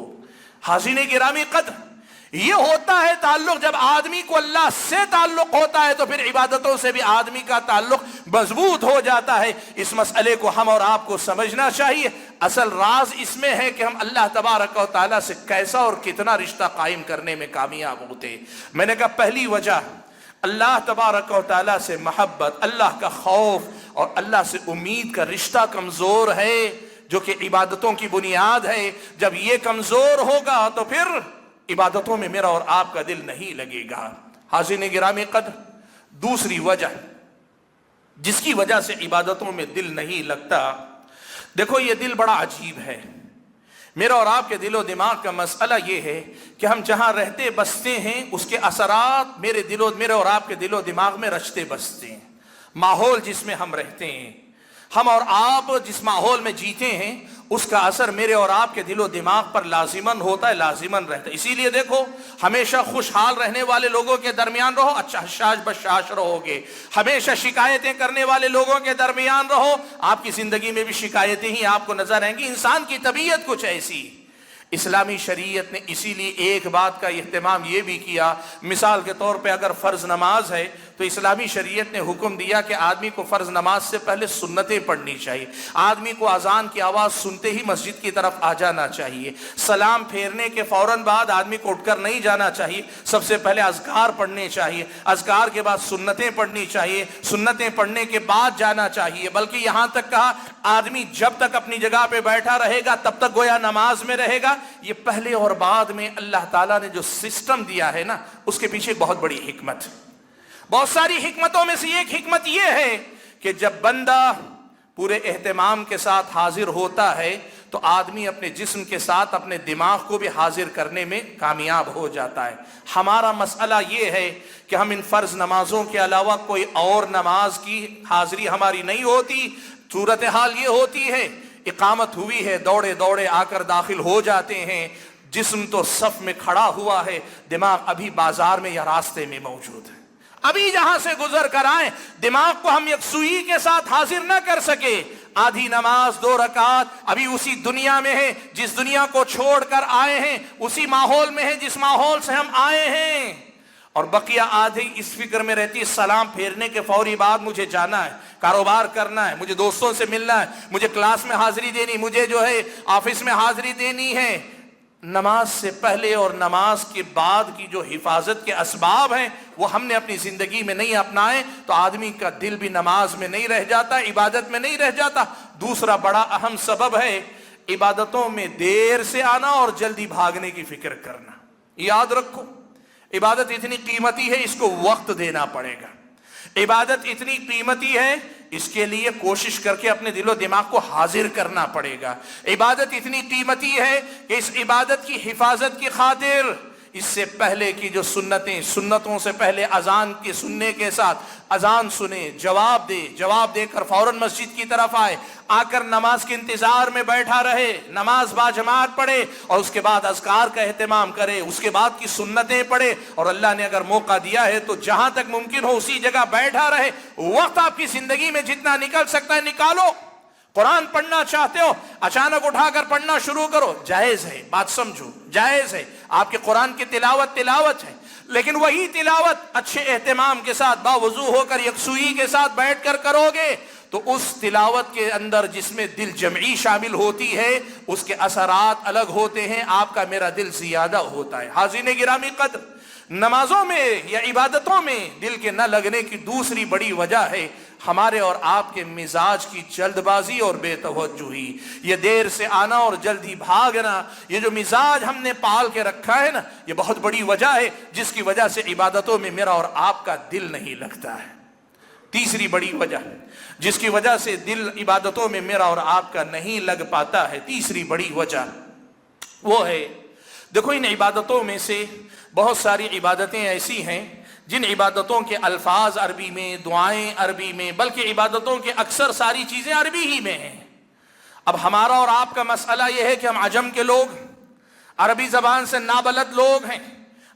حاضرین گرامی قدر، یہ ہوتا ہے تعلق جب آدمی کو اللہ سے تعلق ہوتا ہے تو پھر عبادتوں سے بھی آدمی کا تعلق مضبوط ہو جاتا ہے۔ اس مسئلے کو ہم اور آپ کو سمجھنا چاہیے۔ اصل راز اس میں ہے کہ ہم اللہ تبارک و تعالیٰ سے کیسا اور کتنا رشتہ قائم کرنے میں کامیاب ہوتے۔ میں نے کہا پہلی وجہ اللہ تبارک و تعالیٰ سے محبت، اللہ کا خوف اور اللہ سے امید کا رشتہ کمزور ہے، جو کہ عبادتوں کی بنیاد ہے۔ جب یہ کمزور ہوگا تو پھر عبادتوں میں میرا اور آپ کا دل نہیں لگے گا۔ حاضرین گرامی قدر، دوسری وجہ جس کی وجہ سے عبادتوں میں دل نہیں لگتا، دیکھو یہ دل بڑا عجیب ہے۔ میرا اور آپ کے دل و دماغ کا مسئلہ یہ ہے کہ ہم جہاں رہتے بستے ہیں اس کے اثرات میرے اور آپ کے دل و دماغ میں رچتے بستے ہیں۔ ماحول جس میں ہم رہتے ہیں، ہم اور آپ جس ماحول میں جیتے ہیں، اس کا اثر میرے اور آپ کے دل و دماغ پر لازماً ہوتا ہے، لازماً رہتا ہے۔ اسی لیے دیکھو، ہمیشہ خوشحال رہنے والے لوگوں کے درمیان رہو، اچھا حشاش بشاش رہو گے۔ ہمیشہ شکایتیں کرنے والے لوگوں کے درمیان رہو، آپ کی زندگی میں بھی شکایتیں ہی آپ کو نظر آئیں گی۔ انسان کی طبیعت کچھ ایسی۔ اسلامی شریعت نے اسی لیے ایک بات کا اہتمام یہ بھی کیا، مثال کے طور پہ اگر فرض نماز ہے تو اسلامی شریعت نے حکم دیا کہ آدمی کو فرض نماز سے پہلے سنتیں پڑھنی چاہیے، آدمی کو اذان کی آواز سنتے ہی مسجد کی طرف آ جانا چاہیے، سلام پھیرنے کے فوراً بعد آدمی کو اٹھ کر نہیں جانا چاہیے، سب سے پہلے اذکار پڑھنے چاہیے، اذکار کے بعد سنتیں پڑھنی چاہیے، سنتیں پڑھنے کے بعد جانا چاہیے، بلکہ یہاں تک کہا آدمی جب تک اپنی جگہ پہ بیٹھا رہے گا تب تک گویا نماز میں رہے گا۔ یہ پہلے اور بعد میں اللہ تعالیٰ نے جو سسٹم دیا ہے نا، اس کے پیچھے بہت بڑی حکمت ہے۔ بہت ساری حکمتوں میں سے ایک حکمت یہ ہے کہ جب بندہ پورے اہتمام کے ساتھ حاضر ہوتا ہے تو آدمی اپنے جسم کے ساتھ اپنے دماغ کو بھی حاضر کرنے میں کامیاب ہو جاتا ہے۔ ہمارا مسئلہ یہ ہے کہ ہم ان فرض نمازوں کے علاوہ کوئی اور نماز کی حاضری ہماری نہیں ہوتی۔ صورتحال یہ ہوتی ہے، اقامت ہوئی ہے، دوڑے دوڑے آ کر داخل ہو جاتے ہیں، جسم تو صف میں کھڑا ہوا ہے، دماغ ابھی بازار میں یا راستے میں موجود ہے، ابھی جہاں سے گزر کر آئیں، دماغ کو ہم یکسوئی کے ساتھ حاضر نہ کر سکے۔ آدھی نماز 2 رکعات ابھی اسی دنیا میں ہے جس دنیا کو چھوڑ کر آئے ہیں، اسی ماحول میں ہے جس ماحول سے ہم آئے ہیں، اور بقیہ آدھی اس فکر میں رہتی ہے سلام پھیرنے کے فوری بعد مجھے جانا ہے، کاروبار کرنا ہے، مجھے دوستوں سے ملنا ہے، مجھے کلاس میں حاضری دینی، مجھے جو ہے آفس میں حاضری دینی ہے۔ نماز سے پہلے اور نماز کے بعد کی جو حفاظت کے اسباب ہیں وہ ہم نے اپنی زندگی میں نہیں اپنائے تو آدمی کا دل بھی نماز میں نہیں رہ جاتا، عبادت میں نہیں رہ جاتا۔ دوسرا بڑا اہم سبب ہے عبادتوں میں دیر سے آنا اور جلدی بھاگنے کی فکر کرنا۔ یاد رکھو، عبادت اتنی قیمتی ہے، اس کو وقت دینا پڑے گا۔ عبادت اتنی قیمتی ہے، اس کے لیے کوشش کر کے اپنے دل و دماغ کو حاضر کرنا پڑے گا۔ عبادت اتنی قیمتی ہے کہ اس عبادت کی حفاظت کی خاطر اس سے پہلے کی جو سنتیں، سنتوں سے پہلے اذان کے سننے کے ساتھ اذان سنے، جواب دے کر فوراً مسجد کی طرف آئے، آ کر نماز کے انتظار میں بیٹھا رہے، نماز با جماعت پڑھے اور اس کے بعد اذکار کا اہتمام کرے، اس کے بعد کی سنتیں پڑھے، اور اللہ نے اگر موقع دیا ہے تو جہاں تک ممکن ہو اسی جگہ بیٹھا رہے۔ وقت آپ کی زندگی میں جتنا نکل سکتا ہے نکالو۔ قرآن پڑھنا چاہتے ہو، اچانک اٹھا کر پڑھنا شروع کرو، جائز ہے، بات سمجھو، جائز ہے۔ آپ کے قرآن کی تلاوت ہے، لیکن وہی تلاوت اچھے اہتمام کے ساتھ باوضو ہو کر یکسوئی کے ساتھ بیٹھ کر کرو گے تو اس تلاوت کے اندر جس میں دل جمعی شامل ہوتی ہے اس کے اثرات الگ ہوتے ہیں، آپ کا میرا دل زیادہ ہوتا ہے۔ حاضرین گرامی قدر، نمازوں میں یا عبادتوں میں دل کے نہ لگنے کی دوسری بڑی وجہ ہے ہمارے اور آپ کے مزاج کی جلد بازی اور بے توجہی۔ یہ دیر سے آنا اور جلدی بھاگنا، یہ جو مزاج ہم نے پال کے رکھا ہے نا، یہ بہت بڑی وجہ ہے جس کی وجہ سے عبادتوں میں میرا اور آپ کا دل نہیں لگتا ہے۔ تیسری بڑی وجہ جس کی وجہ سے دل عبادتوں میں میرا اور آپ کا نہیں لگ پاتا ہے، تیسری بڑی وجہ وہ ہے، دیکھو ان عبادتوں میں سے بہت ساری عبادتیں ایسی ہیں جن عبادتوں کے الفاظ عربی میں، دعائیں عربی میں، بلکہ عبادتوں کے اکثر ساری چیزیں عربی ہی میں ہیں۔ اب ہمارا اور آپ کا مسئلہ یہ ہے کہ ہم عجم کے لوگ، عربی زبان سے نابلد لوگ ہیں،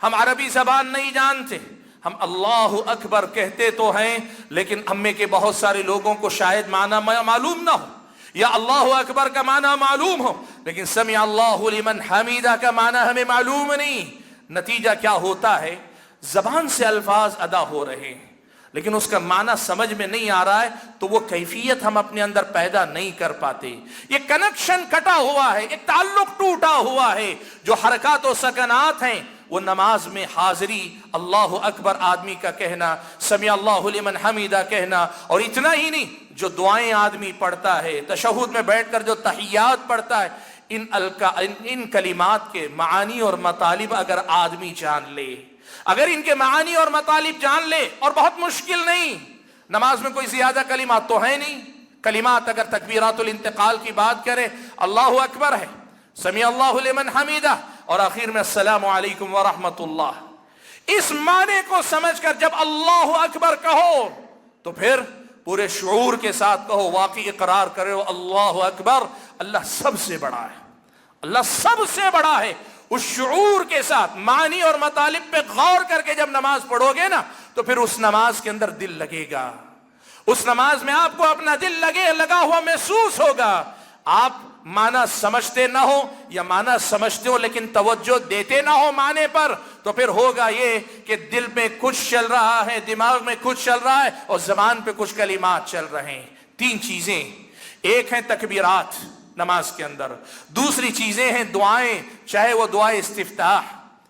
ہم عربی زبان نہیں جانتے، ہم اللہ اکبر کہتے تو ہیں لیکن ہم میں کے بہت سارے لوگوں کو شاید معنی معلوم نہ ہو، یا اللہ اکبر کا معنی معلوم ہو لیکن سمع اللہ لمن حمیدہ کا معنی ہمیں معلوم نہیں۔ نتیجہ کیا ہوتا ہے، زبان سے الفاظ ادا ہو رہے ہیں لیکن اس کا معنی سمجھ میں نہیں آ رہا ہے، تو وہ کیفیت ہم اپنے اندر پیدا نہیں کر پاتے۔ یہ کنیکشن کٹا ہوا ہے، ایک تعلق ٹوٹا ہوا ہے۔ جو حرکات و سکنات ہیں وہ نماز میں حاضری، اللہ اکبر آدمی کا کہنا، سمع اللہ لمن حمیدہ کہنا، اور اتنا ہی نہیں، جو دعائیں آدمی پڑھتا ہے، تشہد میں بیٹھ کر جو تحیات پڑھتا ہے، ان کلمات کے معانی اور مطالب اگر آدمی جان لے، اگر ان کے معانی اور مطالب جان لے، اور بہت مشکل نہیں، نماز میں کوئی زیادہ کلمات تو ہے نہیں، کلمات اگر تکبیرات الانتقال کی بات کریں، اللہ اکبر ہے، سمع اللہ لمن حمیدہ، اور آخر میں السلام علیکم ورحمت اللہ، اس معنی کو سمجھ کر جب اللہ اکبر کہو تو پھر پورے شعور کے ساتھ کہو، واقعی اقرار کرو اللہ اکبر، اللہ سب سے بڑا ہے، اللہ سب سے بڑا ہے۔ اس شعور کے ساتھ معنی اور مطالب پہ غور کر کے جب نماز پڑھو گے نا تو پھر اس نماز کے اندر دل لگے گا، اس نماز میں آپ کو اپنا دل لگا ہوا محسوس ہوگا۔ آپ معنی سمجھتے نہ ہو یا معنی سمجھتے ہو لیکن توجہ دیتے نہ ہو معنی پر، تو پھر ہوگا یہ کہ دل میں کچھ چل رہا ہے، دماغ میں کچھ چل رہا ہے اور زبان پہ کچھ کلمات چل رہے ہیں۔ تین چیزیں، ایک ہیں تکبیرات نماز کے اندر، دوسری چیزیں ہیں دعائیں، چاہے وہ دعائے استفتاح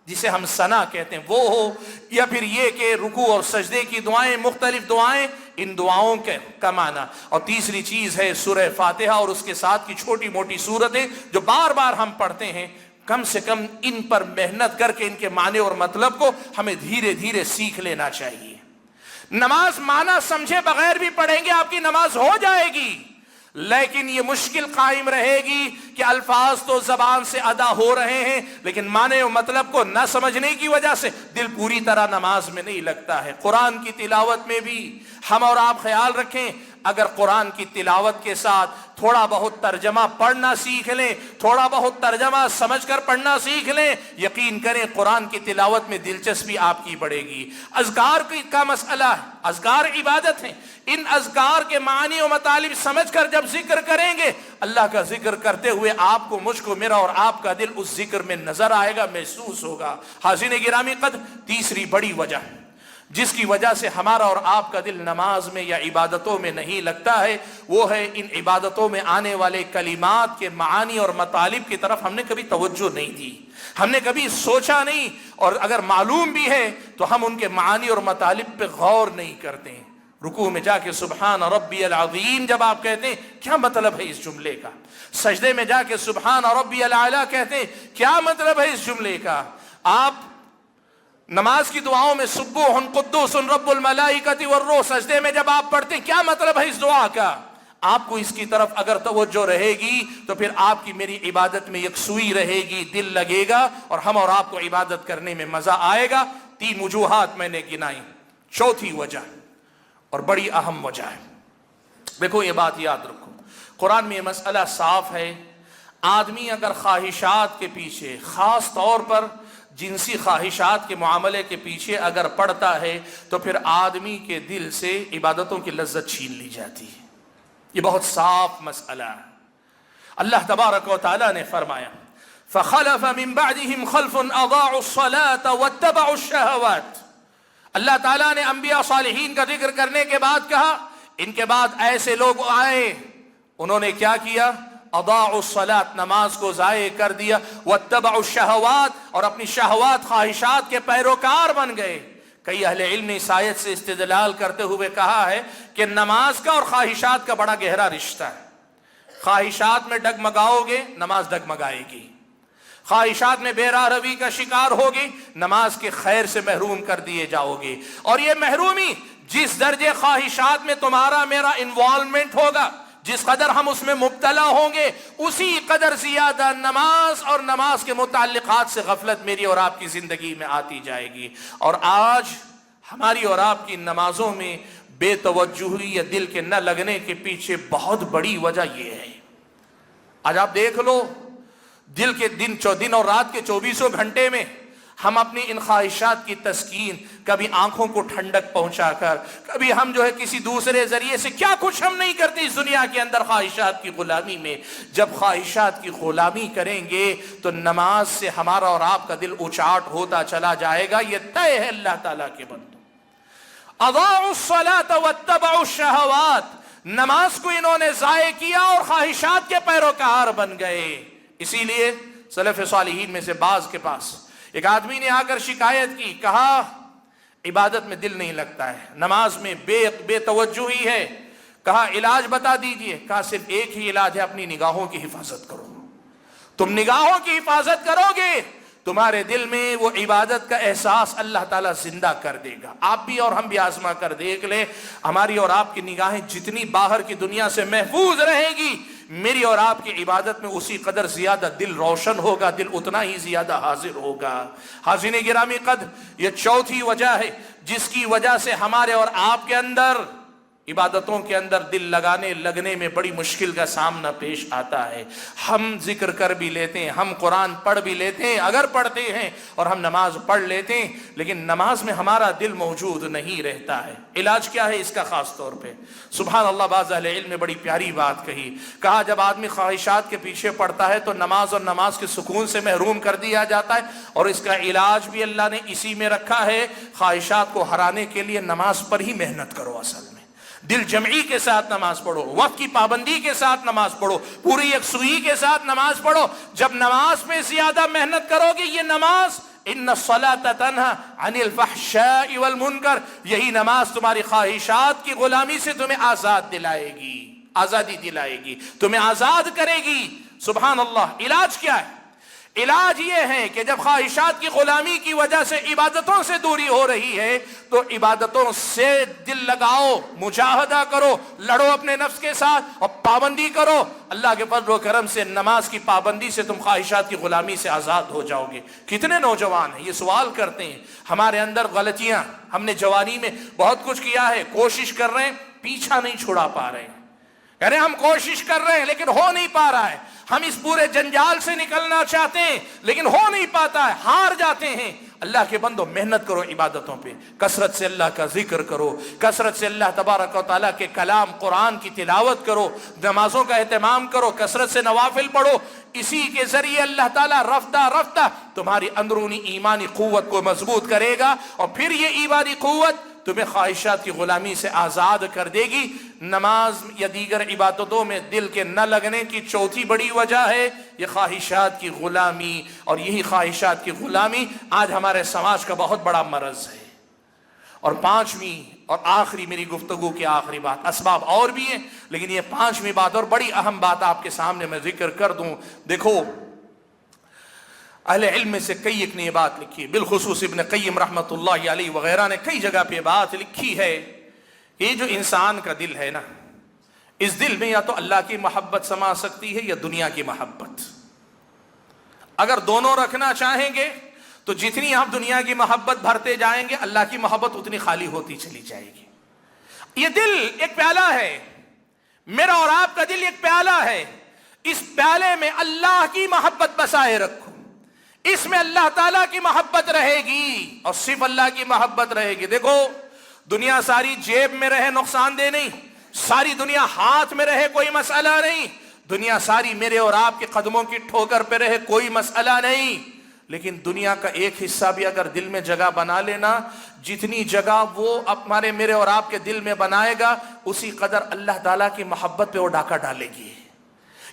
جسے ہم ثنا کہتے ہیں وہ ہو، یا پھر یہ کہ رکوع اور سجدے کی دعائیں، مختلف دعائیں، ان دعاؤں کا معنی، اور تیسری چیز ہے سورہ فاتحہ اور اس کے ساتھ کی چھوٹی موٹی سورتیں جو بار بار ہم پڑھتے ہیں۔ کم سے کم ان پر محنت کر کے ان کے معنی اور مطلب کو ہمیں دھیرے دھیرے سیکھ لینا چاہیے۔ نماز معنی سمجھے بغیر بھی پڑھیں گے آپ کی نماز ہو جائے گی، لیکن یہ مشکل قائم رہے گی کہ الفاظ تو زبان سے ادا ہو رہے ہیں لیکن معنی و مطلب کو نہ سمجھنے کی وجہ سے دل پوری طرح نماز میں نہیں لگتا ہے۔ قرآن کی تلاوت میں بھی ہم اور آپ خیال رکھیں، اگر قرآن کی تلاوت کے ساتھ تھوڑا بہت ترجمہ پڑھنا سیکھ لیں، تھوڑا بہت ترجمہ سمجھ کر پڑھنا سیکھ لیں، یقین کریں قرآن کی تلاوت میں دلچسپی آپ کی بڑھے گی۔ اذکار کا مسئلہ ہے، اذکار عبادت ہیں، ان اذکار کے معنی و مطالب سمجھ کر جب ذکر کریں گے، اللہ کا ذکر کرتے ہوئے آپ کو، مجھ کو، میرا اور آپ کا دل اس ذکر میں نظر آئے گا، محسوس ہوگا۔ حاضرین گرامی قدر، تیسری بڑی وجہ جس کی وجہ سے ہمارا اور آپ کا دل نماز میں یا عبادتوں میں نہیں لگتا ہے وہ ہے ان عبادتوں میں آنے والے کلمات کے معانی اور مطالب کی طرف ہم نے کبھی توجہ نہیں دی، ہم نے کبھی سوچا نہیں، اور اگر معلوم بھی ہے تو ہم ان کے معانی اور مطالب پہ غور نہیں کرتے۔ رکوع میں جا کے سبحان ربی العظیم جب آپ کہتے ہیں کیا مطلب ہے اس جملے کا، سجدے میں جا کے سبحان ربی الاعلی کہتے ہیں کیا مطلب ہے اس جملے کا، آپ نماز کی دعاؤں میں سبوح قدوس رب الملائکۃ والروح، سجدے میں جب آپ پڑھتے ہیں کیا مطلب ہے اس دعا کا، آپ کو اس کی طرف اگر توجہ رہے گی تو پھر آپ کی میری عبادت میں یکسوئی رہے گی، دل لگے گا اور ہم اور آپ کو عبادت کرنے میں مزہ آئے گا۔ 3 وجوہات میں نے گنائی، چوتھی وجہ اور بڑی اہم وجہ ہے، دیکھو یہ بات یاد رکھو، قرآن میں یہ مسئلہ صاف ہے، آدمی اگر خواہشات کے پیچھے، خاص طور پر جنسی خواہشات کے معاملے کے پیچھے اگر پڑتا ہے تو پھر آدمی کے دل سے عبادتوں کی لذت چھین لی جاتی ہے۔ یہ بہت صاف مسئلہ ہے۔ اللہ تبارک و تعالیٰ نے فرمایا فَخَلَفَ مِن بَعْدِهِمْ خَلْفٌ أَضَاعُوا الصَّلَاةَ وَاتَّبَعُوا الشَّهَوَاتِ۔ اللہ تعالیٰ نے انبیاء صالحین کا ذکر کرنے کے بعد کہا ان کے بعد ایسے لوگ آئے، انہوں نے کیا کیا؟ اضاعوا الصلاۃ، نماز کو ضائع کر دیا، واتبعوا الشہوات، اور اپنی شہوات خواہشات کے پیروکار بن گئے۔ کئی اہل علم نے اس آیت سے استدلال کرتے ہوئے کہا ہے کہ نماز کا اور خواہشات کا بڑا گہرا رشتہ ہے۔ خواہشات میں ڈگمگاؤ گے، نماز ڈگمگائے گی۔ خواہشات میں بے راہ روی کا شکار ہوگی، نماز کے خیر سے محروم کر دیے جاؤ گے۔ اور یہ محرومی جس درجے خواہشات میں تمہارا میرا انوالومنٹ ہوگا، جس قدر ہم اس میں مبتلا ہوں گے، اسی قدر زیادہ نماز اور نماز کے متعلقات سے غفلت میری اور آپ کی زندگی میں آتی جائے گی۔ اور آج ہماری اور آپ کی نمازوں میں بے توجہی یا دل کے نہ لگنے کے پیچھے بہت بڑی وجہ یہ ہے۔ آج آپ دیکھ لو، دن اور رات کے 24 گھنٹے میں ہم اپنی ان خواہشات کی تسکین، کبھی آنکھوں کو ٹھنڈک پہنچا کر، کبھی ہم کسی دوسرے ذریعے سے کیا کچھ ہم نہیں کرتے اس دنیا کے اندر خواہشات کی غلامی میں۔ جب خواہشات کی غلامی کریں گے تو نماز سے ہمارا اور آپ کا دل اچاٹ ہوتا چلا جائے گا، یہ طے ہے اللہ تعالیٰ کے بندوں۔ اضاعوا الصلاۃ واتبعوا الشہوات، نماز کو انہوں نے ضائع کیا اور خواہشات کے پیروکار بن گئے۔ اسی لیے سلف صالحین میں سے بعض کے پاس ایک آدمی نے آ کر شکایت کی، کہا عبادت میں دل نہیں لگتا ہے، نماز میں بے توجہی ہے، کہا علاج بتا دیجئے، کہا صرف ایک ہی علاج ہے، اپنی نگاہوں کی حفاظت کرو۔ تم نگاہوں کی حفاظت کرو گے، تمہارے دل میں وہ عبادت کا احساس اللہ تعالیٰ زندہ کر دے گا۔ آپ بھی اور ہم بھی آزما کر دیکھ لیں، ہماری اور آپ کی نگاہیں جتنی باہر کی دنیا سے محفوظ رہے گی، میری اور آپ کی عبادت میں اسی قدر زیادہ دل روشن ہوگا، دل اتنا ہی زیادہ حاضر ہوگا۔ حاضرین گرامی قدر، یہ چوتھی وجہ ہے جس کی وجہ سے ہمارے اور آپ کے اندر عبادتوں کے اندر دل لگنے میں بڑی مشکل کا سامنا پیش آتا ہے۔ ہم ذکر کر بھی لیتے ہیں، ہم قرآن پڑھ بھی لیتے ہیں، اگر پڑھتے ہیں، اور ہم نماز پڑھ لیتے ہیں، لیکن نماز میں ہمارا دل موجود نہیں رہتا ہے۔ علاج کیا ہے اس کا؟ خاص طور پہ سبحان اللہ، بعض اہل علم نے بڑی پیاری بات کہی، کہا جب آدمی خواہشات کے پیچھے پڑتا ہے تو نماز اور نماز کے سکون سے محروم کر دیا جاتا ہے، اور اس کا علاج بھی اللہ نے اسی میں رکھا ہے، خواہشات کو ہرانے کے لیے نماز پر ہی محنت کرو۔ اصل میں دل جمعی کے ساتھ نماز پڑھو، وقت کی پابندی کے ساتھ نماز پڑھو، پوری یکسوئی کے ساتھ نماز پڑھو۔ جب نماز میں زیادہ محنت کرو گے، یہ نماز ان الصلاۃ تنہی عن الفحشاء والمنکر، یہی نماز تمہاری خواہشات کی غلامی سے تمہیں آزاد دلائے گی، آزادی دلائے گی، تمہیں آزاد کرے گی۔ سبحان اللہ۔ علاج کیا ہے؟ علاج یہ ہے کہ جب خواہشات کی غلامی کی وجہ سے عبادتوں سے دوری ہو رہی ہے تو عبادتوں سے دل لگاؤ، مجاہدہ کرو، لڑو اپنے نفس کے ساتھ اور پابندی کرو۔ اللہ کے فضل و کرم سے نماز کی پابندی سے تم خواہشات کی غلامی سے آزاد ہو جاؤ گے۔ کتنے نوجوان ہیں یہ سوال کرتے ہیں، ہمارے اندر غلطیاں، ہم نے جوانی میں بہت کچھ کیا ہے، کوشش کر رہے ہیں، پیچھا نہیں چھڑا پا رہے ہیں، کہہ رہے ہیں ہم کوشش کر رہے ہیں لیکن ہو نہیں پا رہا ہے، ہم اس پورے جنجال سے نکلنا چاہتے ہیں لیکن ہو نہیں پاتا ہے، ہار جاتے ہیں۔ اللہ کے بندو، محنت کرو عبادتوں پہ، کثرت سے اللہ کا ذکر کرو، کثرت سے اللہ تبارک و تعالیٰ کے کلام قرآن کی تلاوت کرو، نمازوں کا اہتمام کرو، کثرت سے نوافل پڑھو۔ اسی کے ذریعے اللہ تعالیٰ رفتہ رفتہ تمہاری اندرونی ایمانی قوت کو مضبوط کرے گا، اور پھر یہ ایمانی قوت تمہیں خواہشات کی غلامی سے آزاد کر دے گی۔ نماز یا دیگر عبادتوں میں دل کے نہ لگنے کی چوتھی بڑی وجہ ہے یہ خواہشات کی غلامی، اور یہی خواہشات کی غلامی آج ہمارے سماج کا بہت بڑا مرض ہے۔ اور پانچویں اور آخری، میری گفتگو کی آخری بات، اسباب اور بھی ہیں لیکن یہ پانچویں بات اور بڑی اہم بات آپ کے سامنے میں ذکر کر دوں۔ دیکھو، اہل علم میں سے کئی ایک نے یہ بات لکھی ہے، بالخصوص ابن قیم رحمۃ اللہ علیہ وغیرہ نے کئی جگہ پہ بات لکھی ہے کہ یہ جو انسان کا دل ہے نا، اس دل میں یا تو اللہ کی محبت سما سکتی ہے یا دنیا کی محبت. اگر دونوں رکھنا چاہیں گے تو جتنی آپ دنیا کی محبت بھرتے جائیں گے اللہ کی محبت اتنی خالی ہوتی چلی جائے گی. یہ دل ایک پیالہ ہے، میرا اور آپ کا دل ایک پیالہ ہے. اس پیالے میں اللہ کی محبت بسائے رکھو. اس میں اللہ تعالیٰ کی محبت رہے گی اور صرف اللہ کی محبت رہے گی. دیکھو دنیا ساری جیب میں رہے نقصان دہ نہیں، ساری دنیا ہاتھ میں رہے کوئی مسئلہ نہیں، دنیا ساری میرے اور آپ کے قدموں کی ٹھوکر پہ رہے کوئی مسئلہ نہیں. لیکن دنیا کا ایک حصہ بھی اگر دل میں جگہ بنا لینا، جتنی جگہ وہ ہمارے میرے اور آپ کے دل میں بنائے گا اسی قدر اللہ تعالیٰ کی محبت پہ وہ ڈاکہ ڈالے گی.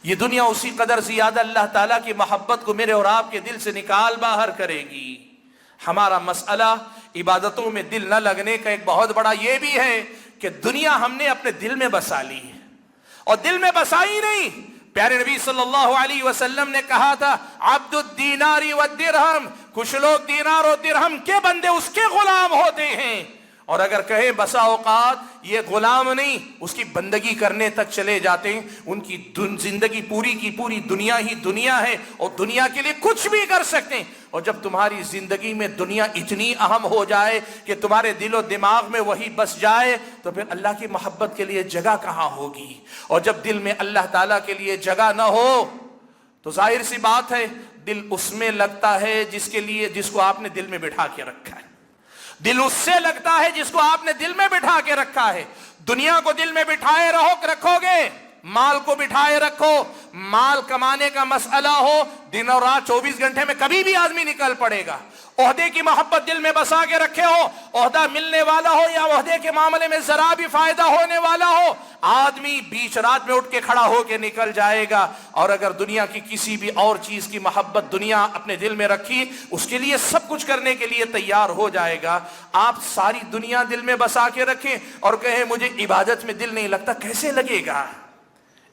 یہ دنیا اسی قدر زیادہ اللہ تعالیٰ کی محبت کو میرے اور آپ کے دل سے نکال باہر کرے گی. ہمارا مسئلہ عبادتوں میں دل نہ لگنے کا ایک بہت بڑا یہ بھی ہے کہ دنیا ہم نے اپنے دل میں بسا لی ہے اور دل میں بسائی نہیں. پیارے نبی صلی اللہ علیہ وسلم نے کہا تھا عبد الدینار والدرہم، کچھ لوگ دینار و درہم کے بندے اس کے غلام ہوتے ہیں. اور اگر کہیں بسا اوقات یہ غلام نہیں اس کی بندگی کرنے تک چلے جاتے ہیں. ان کی زندگی پوری کی پوری دنیا ہی دنیا ہے اور دنیا کے لیے کچھ بھی کر سکتے ہیں. اور جب تمہاری زندگی میں دنیا اتنی اہم ہو جائے کہ تمہارے دل و دماغ میں وہی بس جائے تو پھر اللہ کی محبت کے لیے جگہ کہاں ہوگی. اور جب دل میں اللہ تعالیٰ کے لیے جگہ نہ ہو تو ظاہر سی بات ہے دل اس میں لگتا ہے جس کو آپ نے دل میں بٹھا کے رکھا ہے. دل اس سے لگتا ہے جس کو آپ نے دل میں بٹھا کے رکھا ہے. دنیا کو دل میں بٹھائے رکھو گے، مال کو بٹھائے رکھو، مال کمانے کا مسئلہ ہو دن اور رات 24 گھنٹے میں کبھی بھی آدمی نکل پڑے گا. عہدے کی محبت دل میں بسا کے رکھے ہو، عہدہ ملنے والا ہو یا عہدے کے معاملے میں ذرا بھی فائدہ ہونے والا ہو، آدمی بیچ رات میں اٹھ کے کھڑا ہو کے نکل جائے گا. اور اگر دنیا کی کسی بھی اور چیز کی محبت دنیا اپنے دل میں رکھی اس کے لیے سب کچھ کرنے کے لیے تیار ہو جائے گا. آپ ساری دنیا دل میں بسا کے رکھیں اور کہیں مجھے عبادت میں دل نہیں لگتا، کیسے لگے گا؟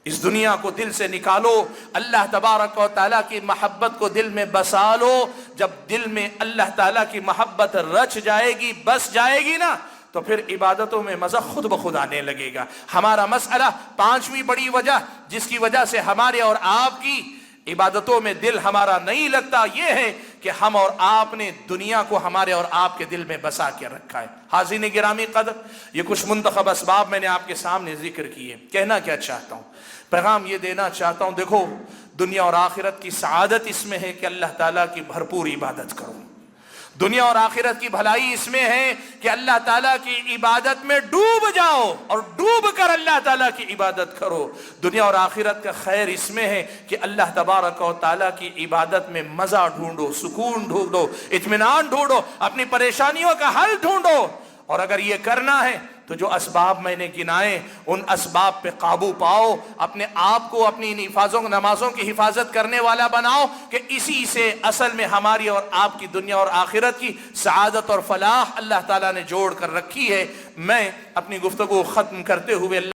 اس دنیا کو دل سے نکالو، اللہ تبارک و تعالیٰ کی محبت کو دل میں بسا لو. جب دل میں اللہ تعالیٰ کی محبت رچ جائے گی، بس جائے گی نا، تو پھر عبادتوں میں مزہ خود بخود آنے لگے گا. ہمارا مسئلہ پانچویں بڑی وجہ جس کی وجہ سے ہمارے اور آپ کی عبادتوں میں دل ہمارا نہیں لگتا یہ ہے کہ ہم اور آپ نے دنیا کو ہمارے اور آپ کے دل میں بسا کے رکھا ہے. حاضرین گرامی قدر، یہ کچھ منتخب اسباب میں نے آپ کے سامنے ذکر کیے. کہنا کیا چاہتا ہوں، پیغام یہ دینا چاہتا ہوں، دیکھو دنیا اور آخرت کی سعادت اس میں ہے کہ اللہ تعالیٰ کی بھرپور عبادت کرو. دنیا اور آخرت کی بھلائی اس میں ہے کہ اللہ تعالیٰ کی عبادت میں ڈوب جاؤ اور ڈوب کر اللہ تعالیٰ کی عبادت کرو. دنیا اور آخرت کا خیر اس میں ہے کہ اللہ تبارک و تعالیٰ کی عبادت میں مزہ ڈھونڈو، سکون ڈھونڈو، اطمینان ڈھونڈو، اپنی پریشانیوں کا حل ڈھونڈو. اور اگر یہ کرنا ہے تو جو اسباب میں نے گنائے ان اسباب پہ قابو پاؤ، اپنے آپ کو اپنی نمازوں کی حفاظت کرنے والا بناؤ کہ اسی سے اصل میں ہماری اور آپ کی دنیا اور آخرت کی سعادت اور فلاح اللہ تعالیٰ نے جوڑ کر رکھی ہے. میں اپنی گفتگو ختم کرتے ہوئے